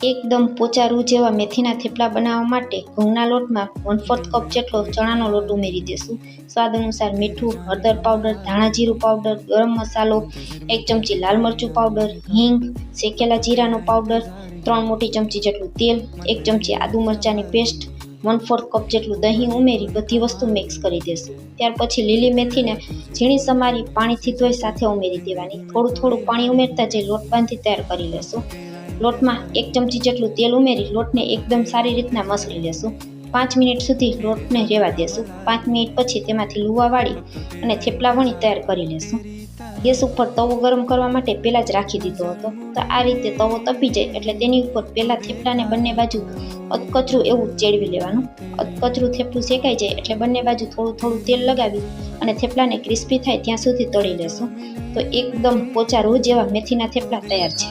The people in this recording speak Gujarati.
એકદમ પોચા રૂ જેવા મેથીના થેપલા બનાવવા માટે ઘઉંના લોટમાં 1/4 કપ જેટલો ચણાનો લોટ ઉમેરી દેશું. સ્વાદ અનુસાર મીઠું, હળદર પાવડર, ધાણા જીરું પાવડર, ગરમ મસાલો, 1 ચમચી લાલ મરચું પાવડર, હિંગ, શેકેલા જીરાનો પાવડર, 3 મોટી ચમચી જેટલું તેલ, 1 ચમચી આદુ મરચાંની પેસ્ટ, 1/4 કપ જેટલું દહીં ઉમેરી બધી વસ્તુ મિક્સ કરી દેશું. ત્યાર પછી લીલી મેથીને ઝીણી સમારી પાણીથી ધોઈ સાથે ઉમેરી દેવાની. થોડું પાણી ઉમેરતા જઈ લોટ બાંધી તૈયાર કરી લેશું. લોટમાં 1 ચમચી જેટલું તેલ ઉમેરી લોટને એકદમ સારી રીતના મસળી લેશું. 5 મિનિટ સુધી લોટને રહેવા દેશું. 5 મિનિટ પછી તેમાંથી લુવા વાળી અને થેપલા વણી તૈયાર કરી લેશું. ગેસ ઉપર તવો ગરમ કરવા માટે પહેલાં જ રાખી દીધો હતો. તો આ રીતે તવો તપી જાય એટલે તેની ઉપર પહેલાં થેપલાને બંને બાજુ અધકચરું એવું ચેડવી લેવાનું. અધકચરું થેપલું શેકાઈ જાય એટલે બંને બાજુ થોડું તેલ લગાવી અને થેપલાને ક્રિસ્પી થાય ત્યાં સુધી તળી લેશું. તો એકદમ પોચા રૂ જેવા મેથીના થેપલા તૈયાર છે.